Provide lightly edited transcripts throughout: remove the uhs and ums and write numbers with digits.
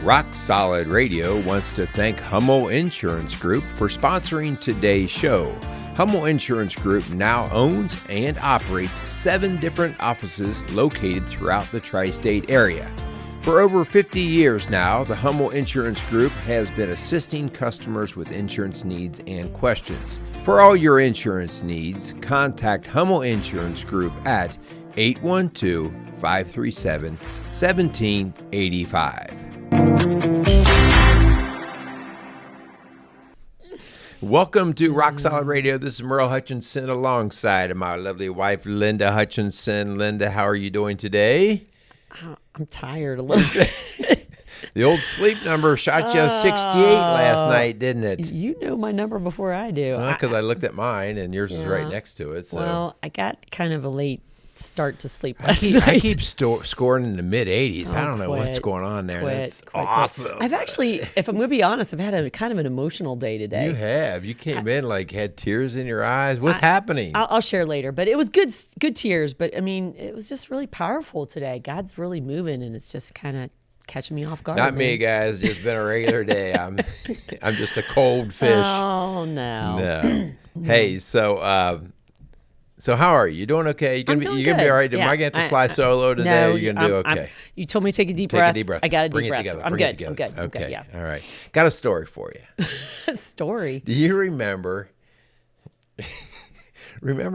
Rock Solid Radio wants to thank Hummel Insurance Group for sponsoring today's show. Hummel Insurance Group now owns and operates 7 different offices located throughout the tri-state area. For over 50 years now, the Hummel Insurance Group has been assisting customers with insurance needs and questions. For all your insurance needs, contact Hummel Insurance Group at 812-537-1785. Welcome to Rock Solid Radio. This is Merle Hutchinson alongside of my lovely wife, Linda Hutchinson. Linda, how are you doing today? I'm tired a little bit. The old sleep number shot you 68 last night, didn't it? You know my number before I do. Well, because I looked at mine and yours is right next to it. So. Well, I got kind of a late start to sleep last night. I keep scoring in the mid-80s. I don't know what's going on there. That's awesome. I've actually, if I'm going to be honest, I've had a kind of an emotional day today. You have. You came in like had tears in your eyes. What's happening? I'll share later, but it was good tears. But I mean, it was just really powerful today. God's really moving, and it's just kind of catching me off guard. Not me, guys. It's just been a regular day. I'm just a cold fish. Oh no. Hey, So how are you? You doing okay? You gonna be all right? Am I going to have to fly solo today? No, you're going to do okay. You told me to take a deep breath. Take a deep breath. I got a deep Bring breath. It together. I'm Bring good. It together. I'm good. Okay. Yeah. All right. Got a story for you. A story? Do you remember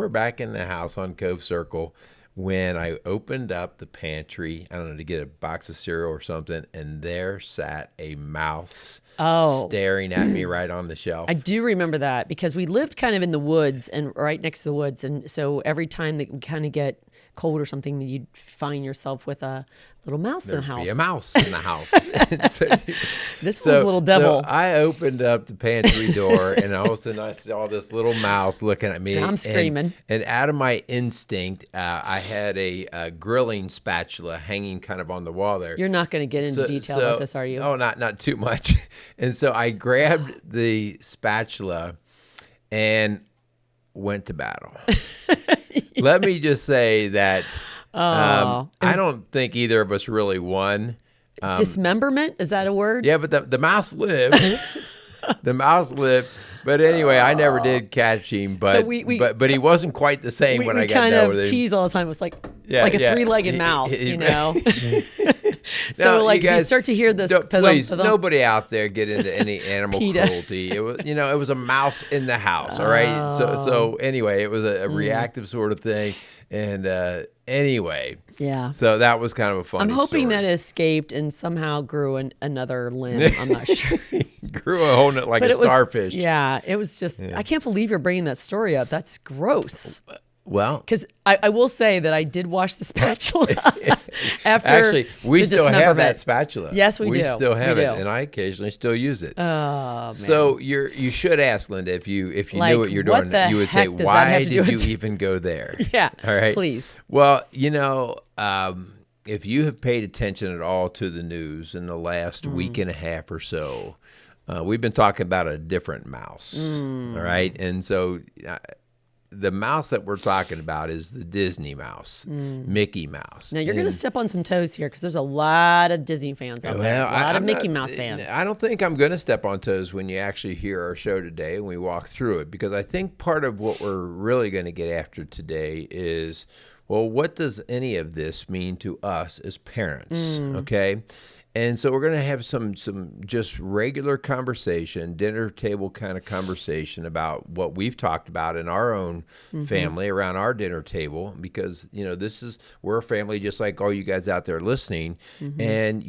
back in the house on Cove Circle when I opened up the pantry, I don't know, to get a box of cereal or something, and there sat a mouse staring at me right on the shelf? I do remember that because we lived kind of in the woods and right next to the woods. And so every time that we kind of get cold or something, you'd find yourself with a little mouse in the house. There'd be a mouse in the house. This was a little devil. So I opened up the pantry door, and all of a sudden I saw this little mouse looking at me. And I'm screaming. And out of my instinct, I had a grilling spatula hanging kind of on the wall there. You're not going to get into detail about this, are you? Oh, not too much. And so I grabbed the spatula and went to battle. Let me just say that I don't think either of us really won. Dismemberment? Is that a word? Yeah, but the mouse lived. The mouse lived. But anyway, I never did catch him. But so but he wasn't quite the same when I got there with him. We kind of tease all the time. It's like a 3-legged mouse, you know. So now, like if you start to hear this, please, nobody out there get into any animal cruelty. It was, it was a mouse in the house. All right. So anyway, it was a reactive sort of thing. And anyway, yeah. So that was kind of a funny I'm hoping story. that it escaped and somehow grew another limb. I'm not sure. Grew a whole like a starfish. Yeah, it was just. Yeah. I can't believe you're bringing that story up. That's gross. Well, because I will say that I did wash the spatula after. Actually, we still have that spatula. Yes, we do. We still have it, and I occasionally still use it. Oh, man. So you should ask Linda if you knew what you're doing. You would say, why did you even go there? Yeah. All right. Please. Well, if you have paid attention at all to the news in the last week and a half or so, we've been talking about a different mouse. All right, and so. The mouse that we're talking about is the Disney mouse, Mickey Mouse. Now, you're going to step on some toes here because there's a lot of Disney fans out there, a lot of Mickey Mouse fans. I don't think I'm going to step on toes when you actually hear our show today and we walk through it, because I think part of what we're really going to get after today is, well, what does any of this mean to us as parents, okay? And so we're going to have some just regular conversation, dinner table kind of conversation about what we've talked about in our own family around our dinner table, because, we're a family just like all you guys out there listening. And,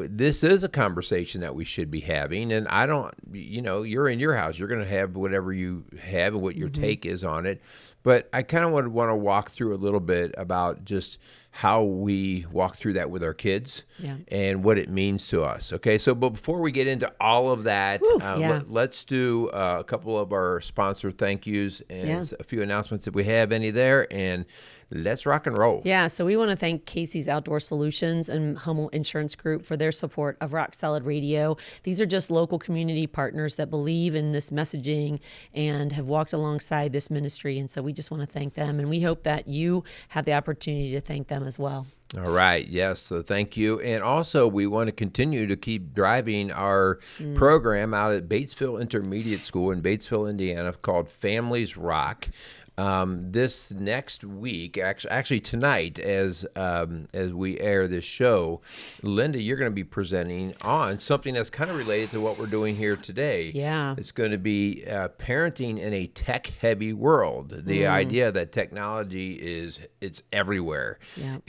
this is a conversation that we should be having. And I don't, you're in your house, you're going to have whatever you have and what your take is on it. But I kind of want to walk through a little bit about just how we walk through that with our kids and what it means to us. Okay, so but before we get into all of that, let's do a couple of our sponsor thank yous and a few announcements if we have any there, and let's rock and roll. Yeah, so we want to thank Casey's Outdoor Solutions and Hummel Insurance Group for their support of Rock Solid Radio. These are just local community partners that believe in this messaging and have walked alongside this ministry, and so we just want to thank them, and we hope that you have the opportunity to thank them as well. All right. Yes. So thank you. And also, we want to continue to keep driving our program out at Batesville Intermediate School in Batesville, Indiana, called Families Rock. This next week, actually tonight, as we air this show, Linda, you're going to be presenting on something that's kind of related to what we're doing here today. Yeah. It's going to be parenting in a tech-heavy world. The idea that technology it's everywhere,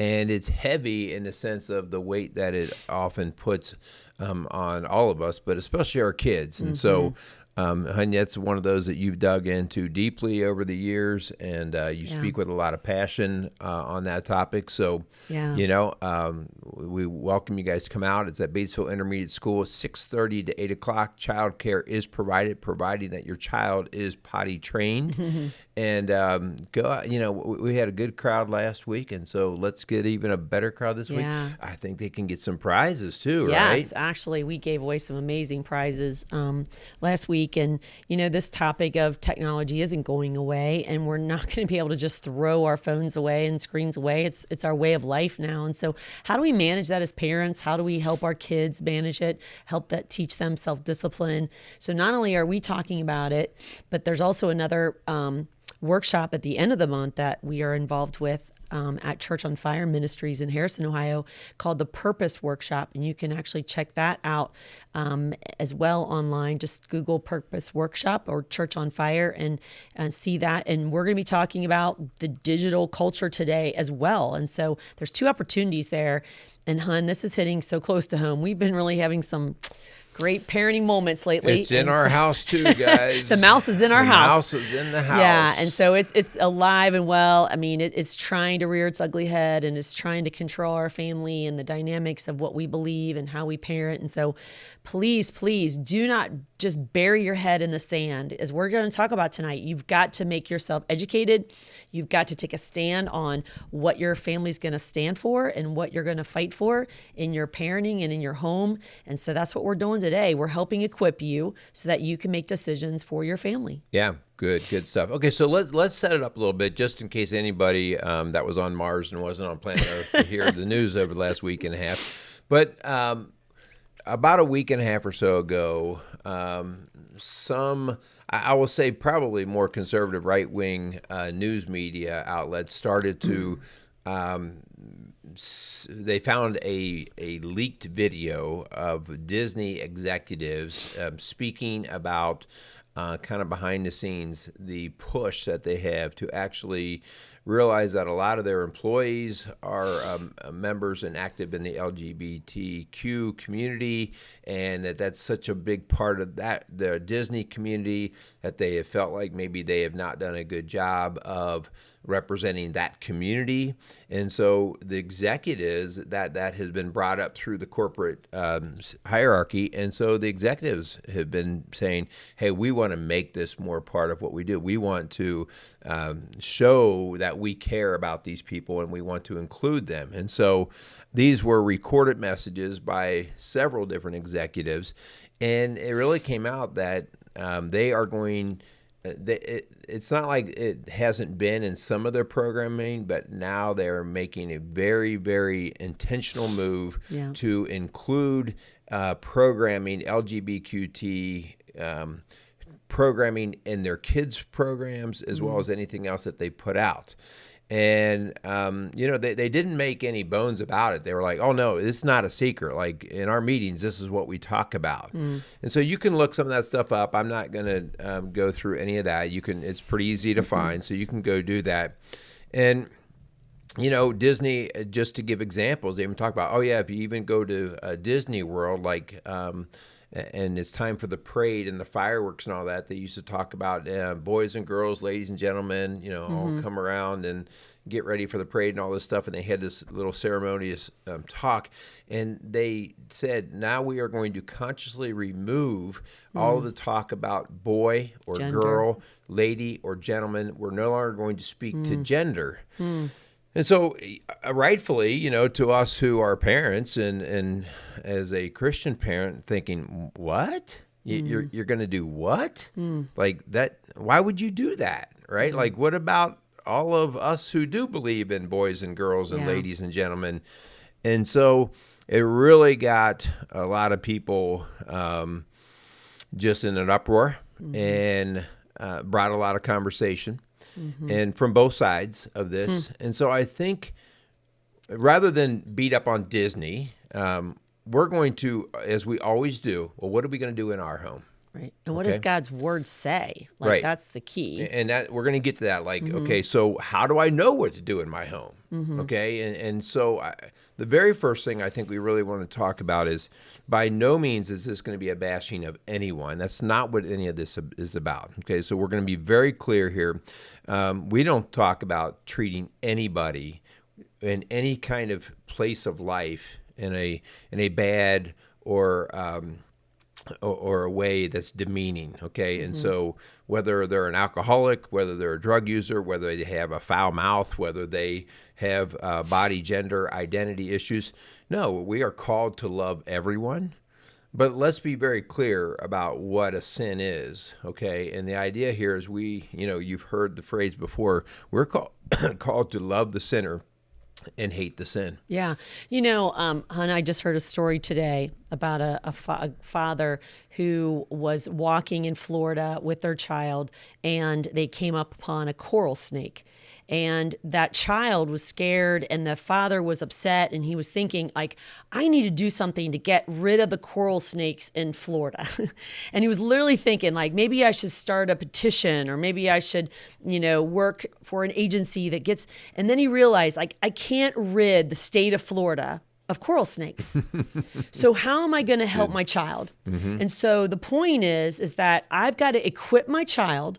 and it's heavy in the sense of the weight that it often puts on all of us, but especially our kids. And so. Honey, that's one of those that you've dug into deeply over the years, and you speak with a lot of passion on that topic. So, we welcome you guys to come out. It's at Batesville Intermediate School, 6:30 to 8 o'clock. Child care is providing that your child is potty trained. And go out. We had a good crowd last week, and so let's get even a better crowd this week. I think they can get some prizes too, right? Yes, actually, we gave away some amazing prizes last week. And, this topic of technology isn't going away, and we're not going to be able to just throw our phones away and screens away. It's our way of life now. And so how do we manage that as parents? How do we help our kids manage it, teach them self-discipline? So not only are we talking about it, but there's also another workshop at the end of the month that we are involved with at Church on Fire Ministries in Harrison, Ohio, called the Purpose Workshop. And you can actually check that out as well online. Just Google Purpose Workshop or Church on Fire and see that. And we're going to be talking about the digital culture today as well. And so there's two opportunities there. And Hun, this is hitting so close to home. We've been really having some great parenting moments lately. It's in our house too, guys. The mouse is in our house. The mouse is in the house. Yeah, and so it's alive and well. I mean, it's trying to rear its ugly head, and it's trying to control our family and the dynamics of what we believe and how we parent. And so please do not just bury your head in the sand. As we're going to talk about tonight, you've got to make yourself educated. You've got to take a stand on what your family's going to stand for and what you're going to fight for in your parenting and in your home. And so that's what we're doing today. We're helping equip you so that you can make decisions for your family. Yeah, good stuff. Okay, so let's set it up a little bit just in case anybody that was on Mars and wasn't on planet Earth to hear the news over the last week and a half. But about a week and a half or so ago, I will say probably more conservative right-wing news media outlets started to they found a leaked video of Disney executives speaking about kind of behind the scenes the push that they have to actually realize that a lot of their employees are members and active in the LGBTQ community, and that's such a big part of the Disney community that they have felt like maybe they have not done a good job of representing that community. And so the executives, that has been brought up through the corporate hierarchy, and so the executives have been saying, hey, we want to make this more part of what we do. We want to show that we care about these people and we want to include them. And so these were recorded messages by several different executives, and it really came out that they are going it's not like it hasn't been in some of their programming, but now they're making a very, very intentional move to include programming, LGBTQ programming in their kids' programs as well as anything else that they put out. And, they didn't make any bones about it. They were like, oh, no, it's not a secret. Like in our meetings, this is what we talk about. And so you can look some of that stuff up. I'm not going to go through any of that. It's pretty easy to find, so you can go do that. And, Disney, just to give examples, they even talk about, oh, yeah, if you even go to Disney World, like and it's time for the parade and the fireworks and all that. They used to talk about boys and girls, ladies and gentlemen, all come around and get ready for the parade and all this stuff. And they had this little ceremonious talk. And they said, now we are going to consciously remove all of the talk about boy or Gender. Girl, lady or gentleman. We're no longer going to speak to gender. And so rightfully, to us who are parents and as a Christian parent thinking, what? You're going to do what? Like that? Why would you do that? Right? Like, what about all of us who do believe in boys and girls and Yeah. ladies and gentlemen. And so it really got a lot of people just in an uproar and brought a lot of conversation and from both sides of this. And so I think rather than beat up on Disney, we're going to, as we always do, well, what are we going to do in our home? Right. And what does God's word say? Like, Right. that's the key. And that we're going to get to that. Like, okay, so how do I know what to do in my home? Okay, and so the very first thing I think we really want to talk about is, by no means is this going to be a bashing of anyone. That's not what any of this is about. Okay, so we're going to be very clear here. We don't talk about treating anybody in any kind of place of life in a bad or a way that's demeaning, okay? And so whether they're an alcoholic, whether they're a drug user, whether they have a foul mouth, whether they have body, gender, identity issues, no, we are called to love everyone. But let's be very clear about what a sin is, okay? And the idea here is you've heard the phrase before, we're called to love the sinner and hate the sin. Yeah. Hun, I just heard a story today about a father who was walking in Florida with their child, and they came up upon a coral snake. And that child was scared, and the father was upset, and he was thinking, like, I need to do something to get rid of the coral snakes in Florida. And he was literally thinking, like, maybe I should start a petition, or maybe I should, work for an agency that gets, and then he realized, like, I can't rid the state of Florida of coral snakes. So how am I going to help my child? And so the point is that I've got to equip my child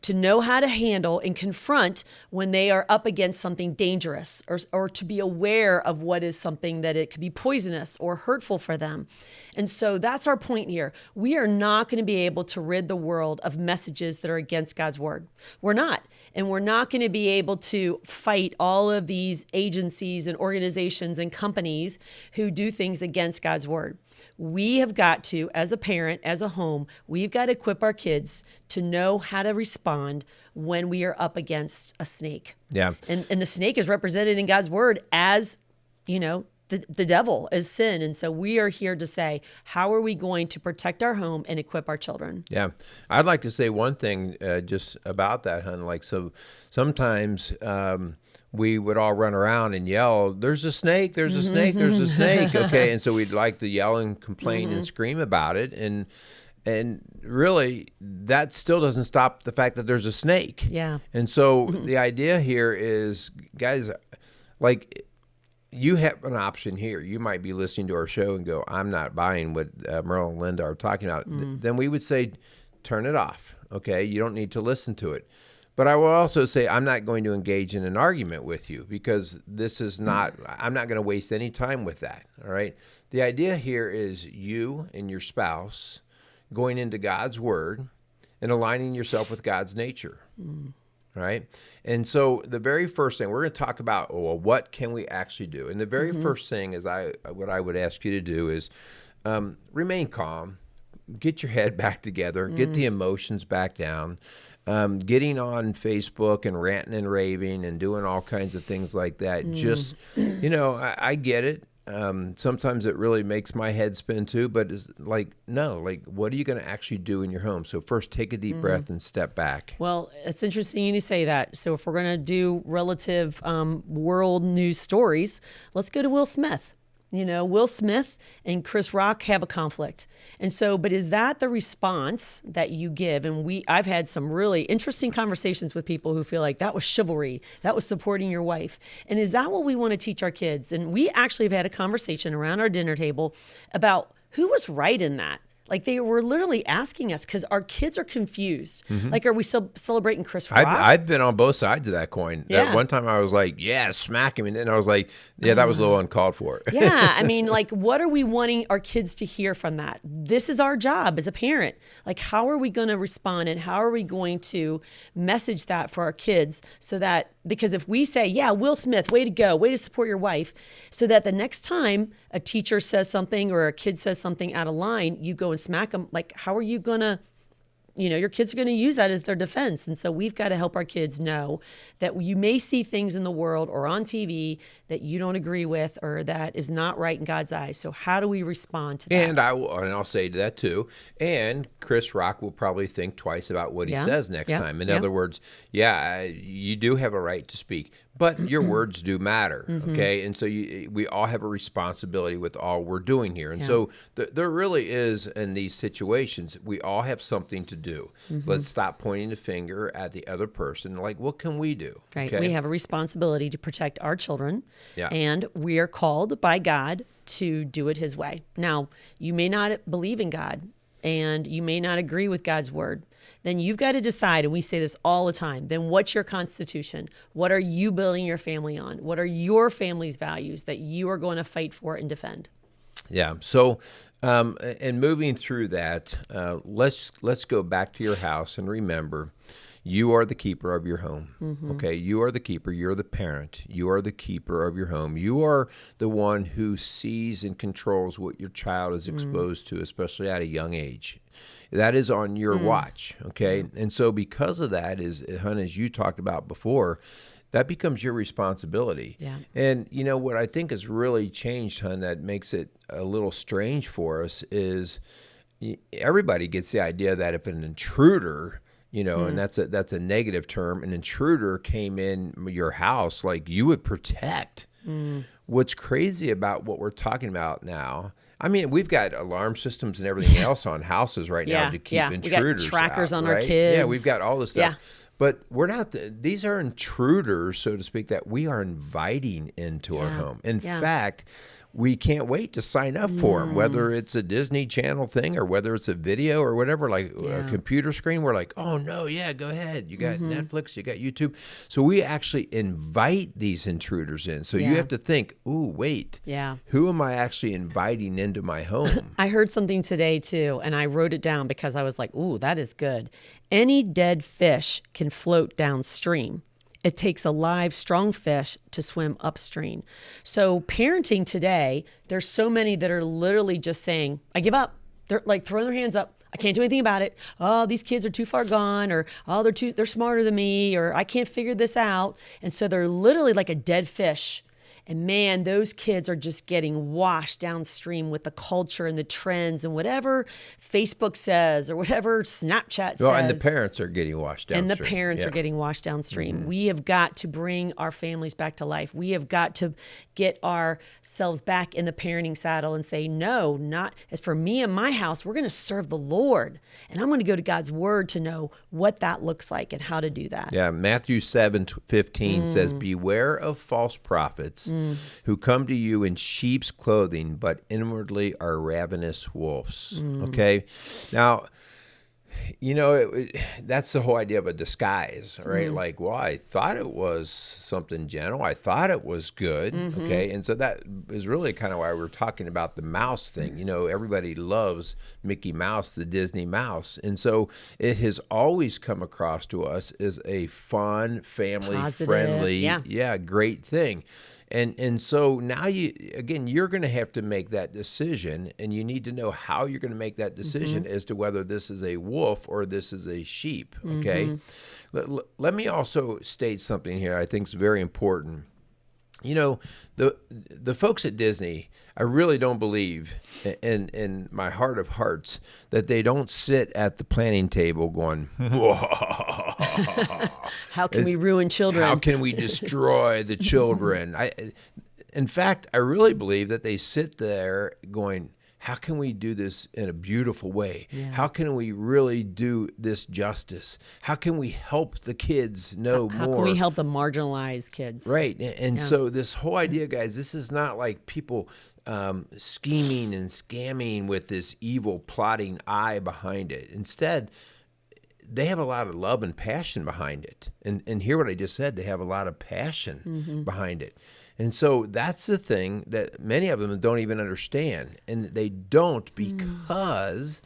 to know how to handle and confront when they are up against something dangerous, or to be aware of what is something that it could be poisonous or hurtful for them. And so that's our point here. We are not going to be able to rid the world of messages that are against God's word. We're not. And we're not going to be able to fight all of these agencies and organizations and companies who do things against God's word. We have got to, as a parent, as a home, we've got to equip our kids to know how to respond when we are up against a snake. Yeah. And the snake is represented in God's word as, the devil, as sin. And so we are here to say, how are we going to protect our home and equip our children? Yeah. I'd like to say one thing just about that, hun. Like, so sometimes we would all run around and yell, there's a snake, there's a snake, there's a snake. Okay. And so we'd like to yell and complain and scream about it. And really, that still doesn't stop the fact that there's a snake. Yeah. And so the idea here is, guys, like, you have an option here. You might be listening to our show and go, I'm not buying what Merle and Linda are talking about. Then we would say, turn it off. Okay. You don't need to listen to it. But I will also say, I'm not going to engage in an argument with you, because this is not, I'm not going to waste any time with that. All right. The idea here is you and your spouse going into God's word and aligning yourself with God's nature. Right. And so the very first thing we're going to talk about, well, what can we actually do? And the very first thing is what I would ask you to do is remain calm, get your head back together, get the emotions back down. Getting on Facebook and ranting and raving and doing all kinds of things like that. Just, I get it. Sometimes it really makes my head spin too, but it's like, no, like, what are you going to actually do in your home? So first, take a deep breath and step back. Well, it's interesting you say that. So if we're going to do relative world news stories, let's go to Will Smith. Will Smith and Chris Rock have a conflict. And so, but is that the response that you give? And I've had some really interesting conversations with people who feel like that was chivalry, that was supporting your wife. And is that what we want to teach our kids? And we actually have had a conversation around our dinner table about who was right in that. Like, they were literally asking us, because our kids are confused. Like, are we celebrating Chris Rock? I've been on both sides of that coin. Yeah. That one time I was like, yeah, smack him. And then I was like, yeah, that was a little uncalled for. Yeah. I mean, like, what are we wanting our kids to hear from that? This is our job as a parent. Like, how are we going to respond, and how are we going to message that for our kids, so that, because if we say, yeah, Will Smith, way to go, way to support your wife, so that the next time a teacher says something or a kid says something out of line, you go and smack them. Like, how are you going to your kids are going to use that as their defense. And so we've got to help our kids know that you may see things in the world or on TV that you don't agree with or that is not right in God's eyes. So how do we respond to that? And I'll say to that too. And Chris Rock will probably think twice about what he says next time. In other words, you do have a right to speak, but your words do matter. Okay, and so we all have a responsibility with all we're doing here. And so there really is, in these situations, we all have something to do. Let's stop pointing the finger at the other person. Like, what can we do? Right. Okay? We have a responsibility to protect our children, Yeah. and we are called by God to do it his way. Now, you may not believe in God, and you may not agree with God's word. Then you've got to decide, and we say this all the time, then what's your constitution? What are you building your family on? What are your family's values that you are going to fight for and defend? Yeah. So, and moving through that, let's go back to your house and remember, you are the keeper of your home. Okay, you are the keeper. You're the parent. You are the keeper of your home. You are the one who sees and controls what your child is exposed to, especially at a young age. That is on your watch. Okay, and so because of that, as you talked about before, that becomes your responsibility. Yeah. And what I think has really changed, Hun, that makes it a little strange for us is everybody gets the idea that if an intruder, and that's a negative term, an intruder came in your house, like, you would protect. What's crazy about what we're talking about now, I mean, we've got alarm systems and everything else on houses right now to keep intruders we got trackers out, on right? our kids. Yeah, we've got all this stuff. Yeah. But we're not, these are intruders, so to speak, that we are inviting into our home. In fact, we can't wait to sign up for them, whether it's a Disney Channel thing or whether it's a video or whatever, like a computer screen. We're like, oh, no, go ahead. You got Netflix, you got YouTube. So we actually invite these intruders in. So you have to think, ooh, wait, who am I actually inviting into my home? I heard something today, too, and I wrote it down because I was like, ooh, that is good. Any dead fish can float downstream. It takes a live, strong fish to swim upstream. So parenting today, there's so many that are literally just saying, I give up. They're like throwing their hands up. I can't do anything about it. Oh, these kids are too far gone, or oh, they're smarter than me, or I can't figure this out. And so they're literally like a dead fish. And man, those kids are just getting washed downstream with the culture and the trends and whatever Facebook says or whatever Snapchat says. Well, and the parents are getting washed downstream. And the parents are getting washed downstream. We have got to bring our families back to life. We have got to get ourselves back in the parenting saddle and say, no, not as for me and my house, we're going to serve the Lord. And I'm going to go to God's word to know what that looks like and how to do that. Yeah, Matthew 7:15 says, beware of false prophets who come to you in sheep's clothing, but inwardly are ravenous wolves. Okay? Now, that's the whole idea of a disguise, right? Like, well, I thought it was something gentle. I thought it was good, okay? And so that is really kind of why we're talking about the mouse thing. Everybody loves Mickey Mouse, the Disney mouse. And so it has always come across to us as a fun, family-friendly, great thing. And so now you're going to have to make that decision, and you need to know how you're going to make that decision as to whether this is a wolf or this is a sheep, okay? Let me also state something here I think is very important. The folks at Disney, I really don't believe in my heart of hearts that they don't sit at the planning table going, how can we ruin children? How can we destroy the children? In fact, I really believe that they sit there going, how can we do this in a beautiful way? Yeah. How can we really do this justice? How can we help the kids know more? How can we help the marginalized kids? Right. And so this whole idea, guys, this is not like people scheming and scamming with this evil plotting eye behind it. Instead, they have a lot of love and passion behind it. And hear what I just said. They have a lot of passion behind it. And so that's the thing that many of them don't even understand. And they don't because,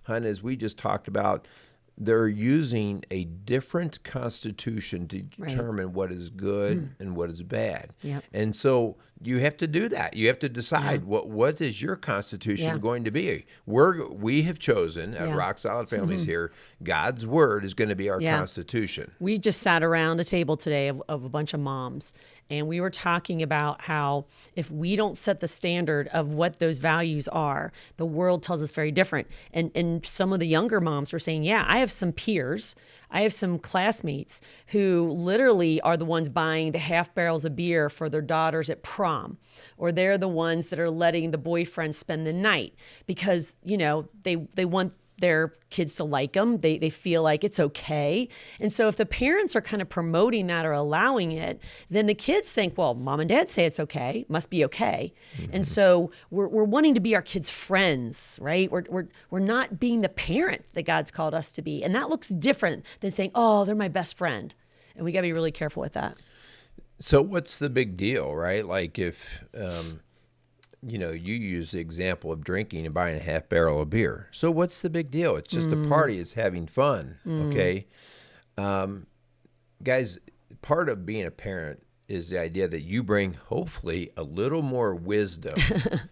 hon, as we just talked about, they're using a different constitution to determine what is good and what is bad. Yep. And so you have to do that. You have to decide what is your constitution going to be. We have chosen at Rock Solid Families here, God's word is going to be our constitution. We just sat around a table today of a bunch of moms, and we were talking about how if we don't set the standard of what those values are, the world tells us very different. And some of the younger moms were saying, I have some peers, I have some classmates who literally are the ones buying the half barrels of beer for their daughters at prom, or they're the ones that are letting the boyfriend spend the night because, they want their kids to like them. They feel like it's okay. And so if the parents are kind of promoting that or allowing it, then the kids think, well, mom and dad say it's okay, must be okay. Mm-hmm. And so we're wanting to be our kids' friends, right? We're not being the parent that God's called us to be. And that looks different than saying, oh, they're my best friend. And we got to be really careful with that. So what's the big deal, right? Like if, you use the example of drinking and buying a half barrel of beer. So what's the big deal? It's just a party. It's having fun, okay? Guys, part of being a parent is the idea that you bring, hopefully, a little more wisdom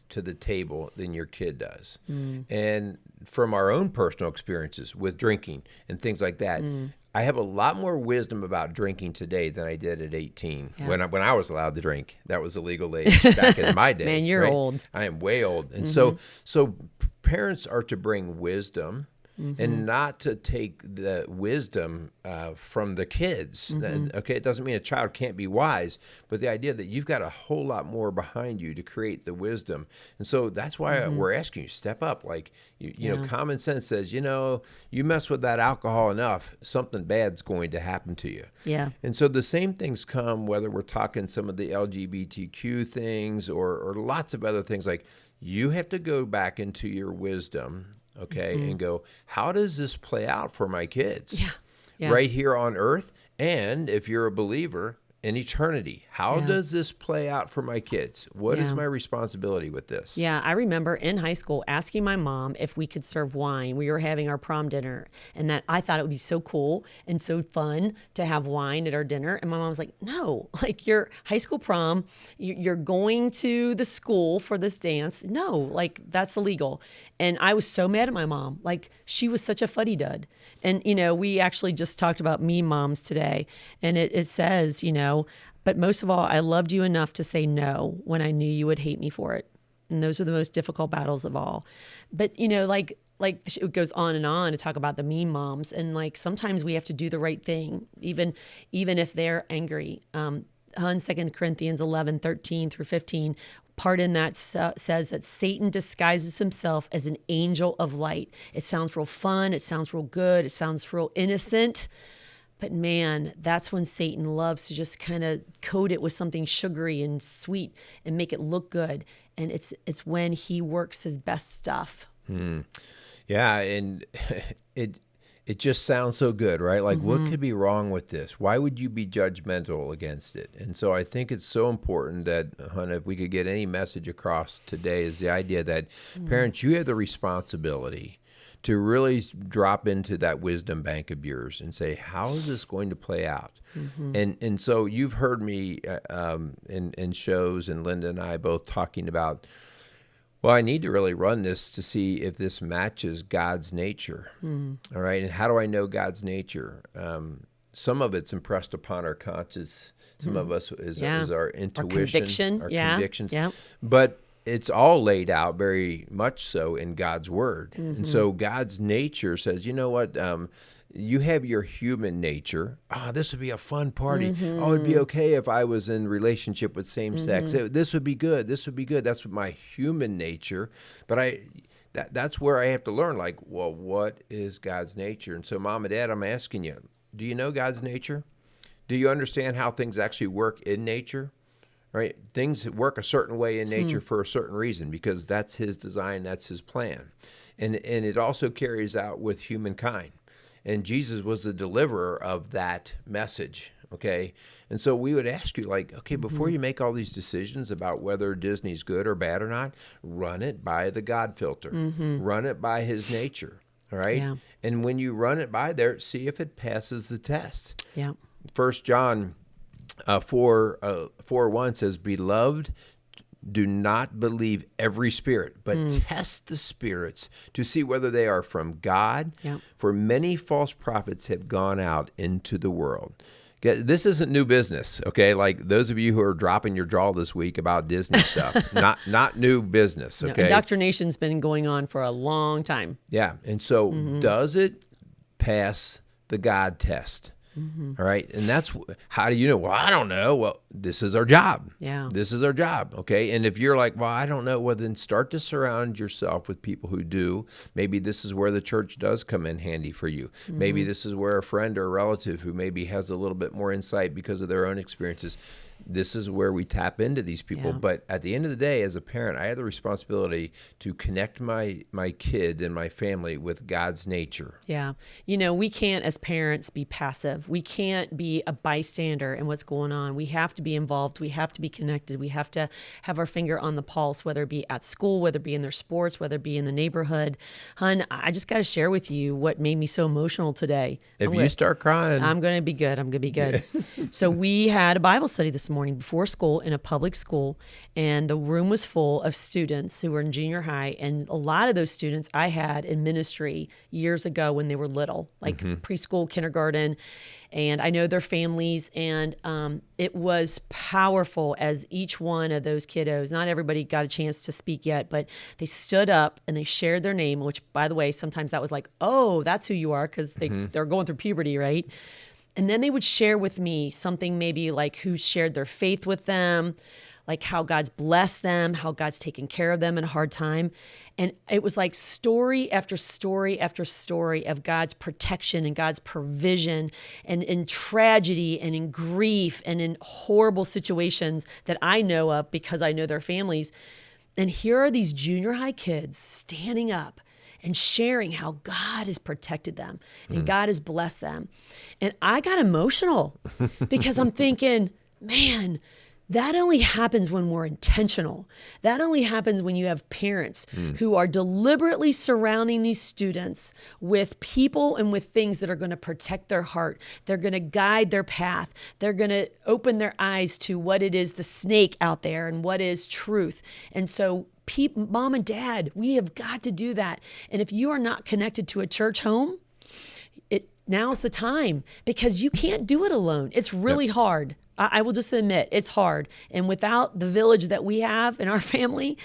to the table than your kid does. And from our own personal experiences with drinking and things like that, I have a lot more wisdom about drinking today than I did at 18 when I was allowed to drink. That was the legal age back in my day. Man, you're old. I am way old. And so parents are to bring wisdom and not to take the wisdom from the kids. Okay, it doesn't mean a child can't be wise, but the idea that you've got a whole lot more behind you to create the wisdom. And so that's why we're asking you, step up. Like, you know, common sense says, you mess with that alcohol enough, something bad's going to happen to you. Yeah. And so the same things come, whether we're talking some of the LGBTQ things or lots of other things, like you have to go back into your wisdom, okay, and go, how does this play out for my kids right here on earth? And if you're a believer, in eternity, how does this play out for my kids? What is my responsibility with this? Yeah, I remember in high school asking my mom if we could serve wine. We were having our prom dinner, and that I thought it would be so cool and so fun to have wine at our dinner. And my mom was like, no, like your high school prom, you're going to the school for this dance. No, like that's illegal. And I was so mad at my mom. Like she was such a fuddy-dud. And, we actually just talked about meme moms today, and it says, but most of all, I loved you enough to say no when I knew you would hate me for it. And those are the most difficult battles of all. But, like it goes on and on to talk about the meme moms. And like, sometimes we have to do the right thing, even if they're angry. On 2 Corinthians 11:13-15, part in that says that Satan disguises himself as an angel of light. It sounds real fun. It sounds real good. It sounds real innocent. But man, that's when Satan loves to just kind of coat it with something sugary and sweet and make it look good. And it's when he works his best stuff. Yeah, and it just sounds so good, right? Like, what could be wrong with this? Why would you be judgmental against it? And so I think it's so important that, Hannah, if we could get any message across today, is the idea that parents, you have the responsibility to really drop into that wisdom bank of yours and say, how is this going to play out? And so you've heard me in shows, and Linda and I both talking about, well, I need to really run this to see if this matches God's nature. All right. And how do I know God's nature? Some of it's impressed upon our conscience. Some of us is our intuition, our convictions. But it's all laid out very much so in God's word. And so God's nature says, you know what? You have your human nature. This would be a fun party. It'd be okay if I was in relationship with same sex. This would be good. This would be good. That's my human nature. But that's where I have to learn, like, well, what is God's nature? And so, Mom and Dad, I'm asking you, do you know God's nature? Do you understand how things actually work in nature? Right? Things work a certain way in nature for a certain reason, because that's his design, that's his plan. And it also carries out with humankind. And Jesus was the deliverer of that message, okay? And so we would ask you, like, okay, before you make all these decisions about whether Disney's good or bad or not, run it by the God filter. Run it by his nature, all right? Yeah. And when you run it by there, see if it passes the test. Yeah. 1 John 4:1 says, "Beloved, do not believe every spirit, but test the spirits to see whether they are from God. Yep. For many false prophets have gone out into the world." This isn't new business, okay? Like those of you who are dropping your jaw this week about Disney stuff, not new business, No, okay? indoctrination's been going on for a long time. Yeah, and so does it pass the God test? All right, and that's how do you know? Well, I don't know. Well, this is our job. Yeah. This is our job, okay? And if you're like, well, I don't know, well, then start to surround yourself with people who do. Maybe this is where the church does come in handy for you. Maybe this is where a friend or a relative who maybe has a little bit more insight because of their own experiences. This is where we tap into these people. Yeah. But at the end of the day, as a parent, I have the responsibility to connect my kids and my family with God's nature. Yeah. You know, we can't as parents be passive. We can't be a bystander in what's going on. We have to be involved. We have to be connected. We have to have our finger on the pulse, whether it be at school, whether it be in their sports, whether it be in the neighborhood. Hun, I just got to share with you what made me so emotional today. If you start crying, I'm going to be good. I'm going to be good. So we had a Bible study this morning before school in a public school, and the room was full of students who were in junior high. And a lot of those students I had in ministry years ago when they were little, like preschool, kindergarten. And I know their families, and it was powerful as each one of those kiddos, not everybody got a chance to speak yet, but they stood up and they shared their name, which, by the way, sometimes that was like, oh, that's who you are, because they're going through puberty, right? And then they would share with me something maybe like who shared their faith with them, like how God's blessed them, how God's taken care of them in a hard time. And it was like story after story after story of God's protection and God's provision, and in tragedy and in grief and in horrible situations that I know of because I know their families. And here are these junior high kids standing up and sharing how God has protected them and God has blessed them. And I got emotional because I'm thinking, man, that only happens when we're intentional. That only happens when you have parents who are deliberately surrounding these students with people and with things that are going to protect their heart. They're going to guide their path. They're going to open their eyes to what it is, the snake out there, and what is truth. And so mom and dad, we have got to do that. And if you are not connected to a church home, now's the time, because you can't do it alone. It's really hard. I will just admit it's hard. And without the village that we have in our family,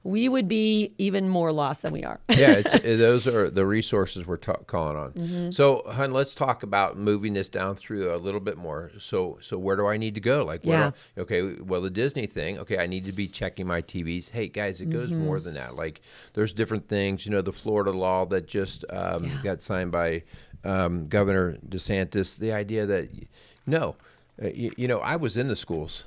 we would be even more lost than we are. Yeah, those are the resources we're calling on. So, hun, let's talk about moving this down through a little bit more. So where do I need to go? Like, the Disney thing. Okay, I need to be checking my TVs. Hey, guys, it goes more than that. Like, there's different things. You know, the Florida law that just got signed by Governor DeSantis. The idea that I was in the schools.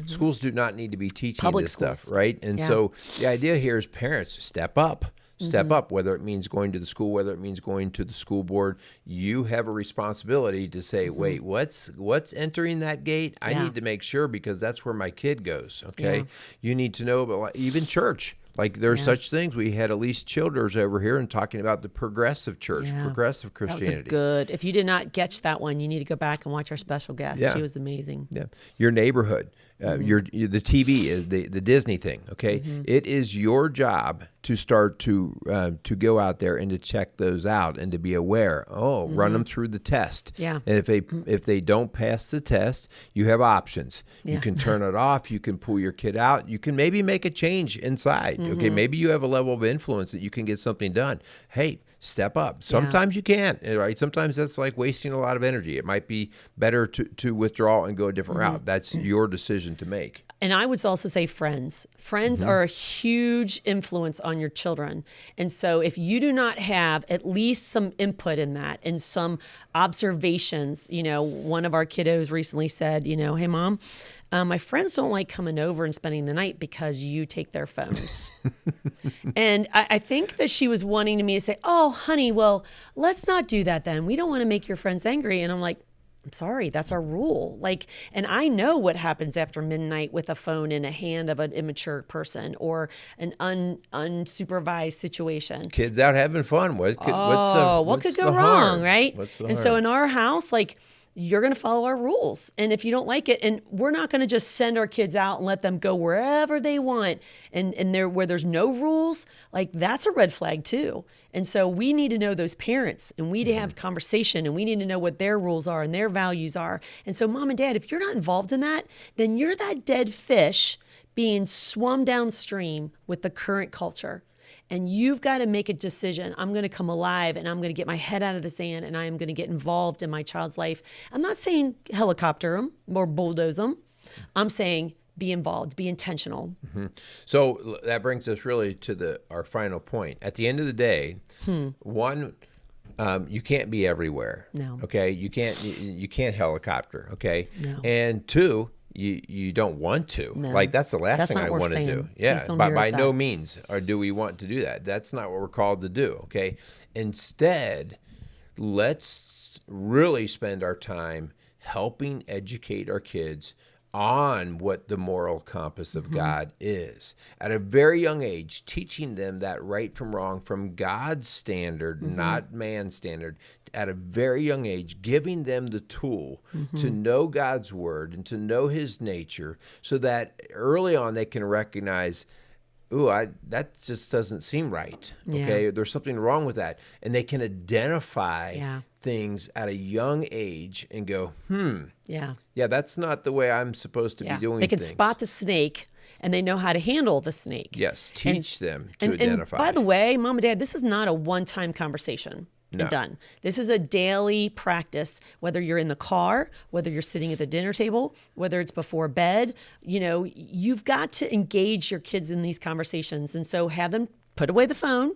Schools do not need to be teaching Public this schools. stuff, right? And so the idea here is parents, step up. Step up, whether it means going to the school, whether it means going to the school board. You have a responsibility to say, wait, what's entering that gate? I need to make sure, because that's where my kid goes, okay? You need to know about even church. Like, there's such things. We had Elise Childers over here and talking about the progressive church, progressive Christianity. That was good. If you did not catch that one, you need to go back and watch our special guest. Yeah. She was amazing. Yeah, your neighborhood, the TV is the Disney thing. Okay, it is your job to start to go out there and to check those out and to be aware. Run them through the test. Yeah. And if they don't pass the test, you have options. Yeah. You can turn it off. You can pull your kid out. You can maybe make a change inside. Okay, maybe you have a level of influence that you can get something done. Hey, step up. Sometimes you can't, right? Sometimes that's like wasting a lot of energy. It might be better to withdraw and go a different route. That's your decision to make. And I would also say friends. Friends are a huge influence on your children. And so if you do not have at least some input in that and some observations, one of our kiddos recently said, hey, Mom, my friends don't like coming over and spending the night because you take their phones. And I think that she was wanting me to say, oh, honey, well, let's not do that then. We don't want to make your friends angry. And I'm like, I'm sorry, that's our rule. And I know what happens after midnight with a phone in a hand of an immature person or an unsupervised situation. Kids out having fun. What could go wrong, right? What's the and so harm? in our house, you're going to follow our rules. And if you don't like it, and we're not going to just send our kids out and let them go wherever they want and there where there's no rules, like that's a red flag too. And so we need to know those parents, and we need to have conversation, and we need to know what their rules are and their values are. And so mom and dad, if you're not involved in that, then you're that dead fish being swum downstream with the current culture. And you've got to make a decision. I'm going to come alive, and I'm going to get my head out of the sand, and I am going to get involved in my child's life. I'm not saying helicopter them or bulldoze them. I'm saying be involved, be intentional. So that brings us really to our final point. At the end of the day, one, you can't be everywhere. No. Okay. You can't helicopter. Okay. No. And two, you don't want to. No. Like that's the last That's thing not I what we're want to do. saying. Yeah. Please don't By hear us no that. means or do we want to do that. That's not what we're called to do. Okay. Instead, let's really spend our time helping educate our kids on what the moral compass of God is. At a very young age, teaching them that right from wrong from God's standard, not man's standard. At a very young age, giving them the tool to know God's word and to know his nature so that early on they can recognize, ooh, that just doesn't seem right. Okay, Yeah. there's something wrong with that. And they can identify Yeah. things at a young age and go, Yeah. yeah, that's not the way I'm supposed to be doing They can things. spot the snake, and they know how to handle the snake. Yes, teach them to And identify. by the way, mom and dad, this is not a one-time conversation. No. And done. This is a daily practice, whether you're in the car, whether you're sitting at the dinner table, whether it's before bed. You know, you've got to engage your kids in these conversations. And so have them put away the phone,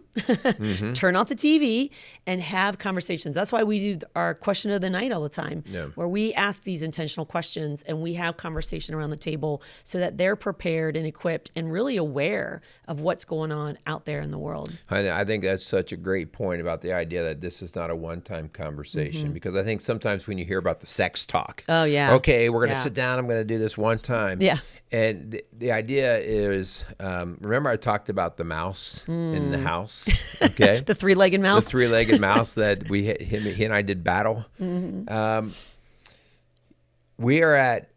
turn off the TV, and have conversations. That's why we do our question of the night all the time, where we ask these intentional questions and we have conversation around the table so that they're prepared and equipped and really aware of what's going on out there in the world. I think that's such a great point about the idea that this is not a one-time conversation, because I think sometimes when you hear about the sex talk, Oh, yeah. okay, we're going to Yeah. sit down, I'm going to do this one time. Yeah. And the idea is, remember I talked about the mouse in the house, okay? The three-legged mouse. The three-legged mouse that he and I did battle. We are at,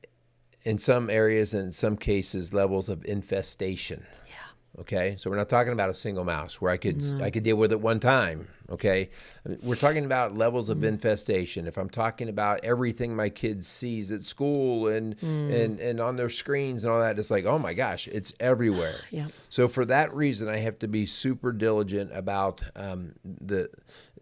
in some areas and in some cases, levels of infestation. Okay, so we're not talking about a single mouse where I could deal with it one time. Okay, we're talking about levels of infestation. If I'm talking about everything my kids sees at school and on their screens and all that, it's like, oh my gosh, it's everywhere. Yeah. So for that reason, I have to be super diligent about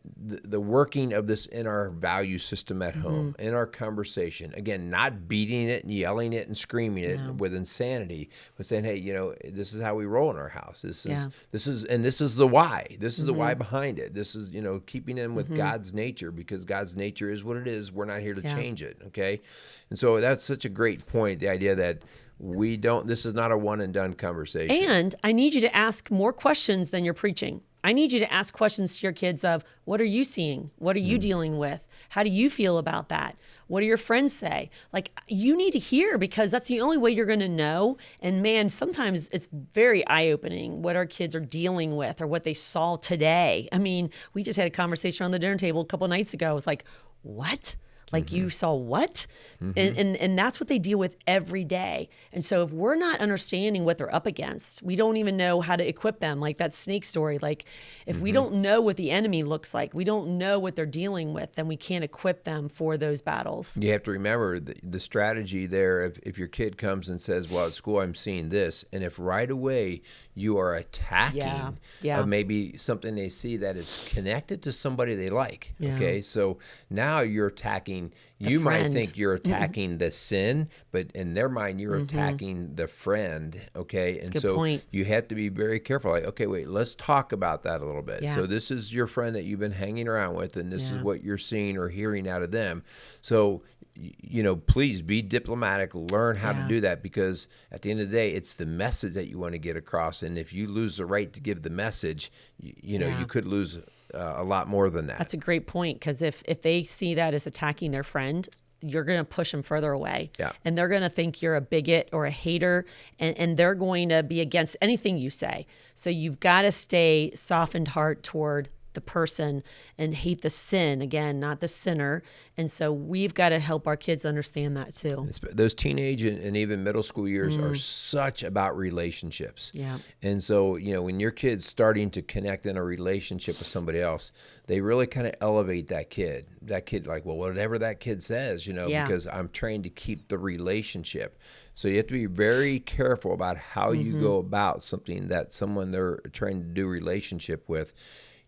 the working of this in our value system at home, in our conversation. Again, not beating it and yelling it and screaming it with insanity, but saying, hey, you know, this is how we roll in our house. This is the why. This is the why behind it. This is, you know, keeping in with God's nature, because God's nature is what it is. We're not here to change it. Okay. And so that's such a great point. The idea that this is not a one and done conversation. And I need you to ask more questions than you're preaching. I need you to ask questions to your kids of, what are you seeing? What are you dealing with? How do you feel about that? What do your friends say? Like, you need to hear, because that's the only way you're going to know. And man, sometimes it's very eye-opening what our kids are dealing with or what they saw today. I mean, we just had a conversation around the dinner table a couple of nights ago. It was like, what? Like, you saw what? And that's what they deal with every day. And so if we're not understanding what they're up against, we don't even know how to equip them. Like that snake story, like if we don't know what the enemy looks like, we don't know what they're dealing with, then we can't equip them for those battles. You have to remember the strategy there. If your kid comes and says, well, at school I'm seeing this, and if right away you are attacking maybe something they see that is connected to somebody they like, okay? So now you're attacking. You might think you're attacking the sin, but in their mind, you're attacking the friend, okay? And Good so point. you have to be very careful. Like, okay, wait, let's talk about that a little bit. Yeah. So this is your friend that you've been hanging around with, and this is what you're seeing or hearing out of them. So, you know, please be diplomatic, learn how to do that, because at the end of the day, it's the message that you want to get across. And if you lose the right to give the message, you know, you could lose a lot more than that. That's a great point, because if they see that as attacking their friend, you're going to push them further away. Yeah. And they're going to think you're a bigot or a hater, and they're going to be against anything you say. So you've got to stay softened heart toward the person and hate the sin, again, not the sinner. And so we've got to help our kids understand that too. Those teenage and even middle school years are such about relationships. Yeah. And so, when your kid's starting to connect in a relationship with somebody else, they really kind of elevate that kid. That kid, like, well, whatever that kid says, because I'm trained to keep the relationship. So you have to be very careful about how you go about something that someone they're trying to do relationship with.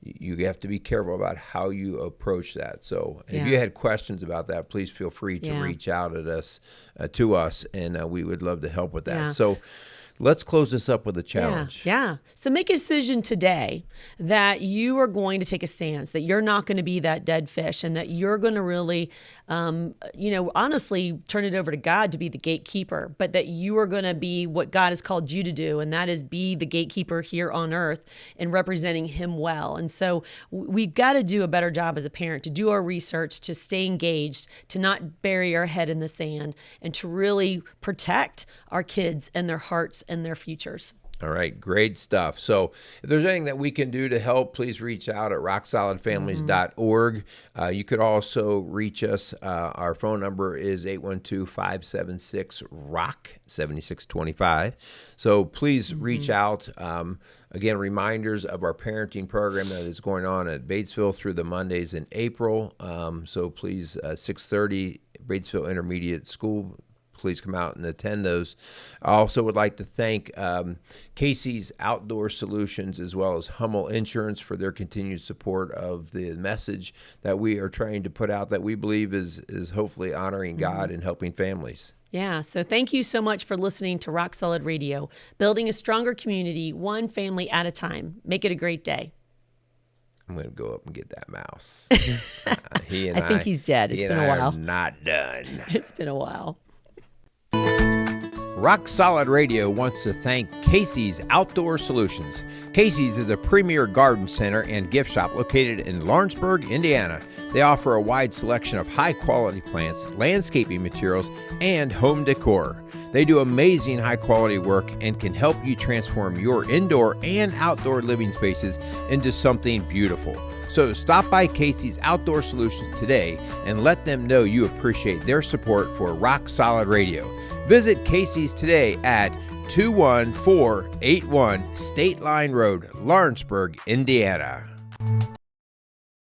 You have to be careful about how you approach that. So if you had questions about that, please feel free to reach out at us to us, and we would love to help with that. So let's close this up with a challenge. Yeah. So make a decision today that you are going to take a stance, that you're not going to be that dead fish, and that you're going to really, honestly turn it over to God to be the gatekeeper, but that you are going to be what God has called you to do. And that is be the gatekeeper here on earth and representing him well. And so we've got to do a better job as a parent to do our research, to stay engaged, to not bury our head in the sand, and to really protect our kids and their hearts and their futures. All right, great stuff. So if there's anything that we can do to help, please reach out at rocksolidfamilies.org. You could also reach us. Our phone number is 812-576-ROCK, 7625. So please reach out. Again, reminders of our parenting program that is going on at Batesville through the Mondays in April. So please, 6:30, Batesville Intermediate School. Please come out and attend those. I also would like to thank Casey's Outdoor Solutions as well as Hummel Insurance for their continued support of the message that we are trying to put out that we believe is hopefully honoring God and helping families. Yeah, so thank you so much for listening to Rock Solid Radio, building a stronger community, one family at a time. Make it a great day. I'm going to go up and get that mouse. I think he's dead. It's been a while. I'm not done. It's been a while. Rock Solid Radio wants to thank Casey's Outdoor Solutions. Casey's is a premier garden center and gift shop located in Lawrenceburg, Indiana. They offer a wide selection of high-quality plants, landscaping materials, and home decor. They do amazing high-quality work and can help you transform your indoor and outdoor living spaces into something beautiful. So stop by Casey's Outdoor Solutions today and let them know you appreciate their support for Rock Solid Radio. Visit Casey's today at 21481 State Line Road, Lawrenceburg, Indiana.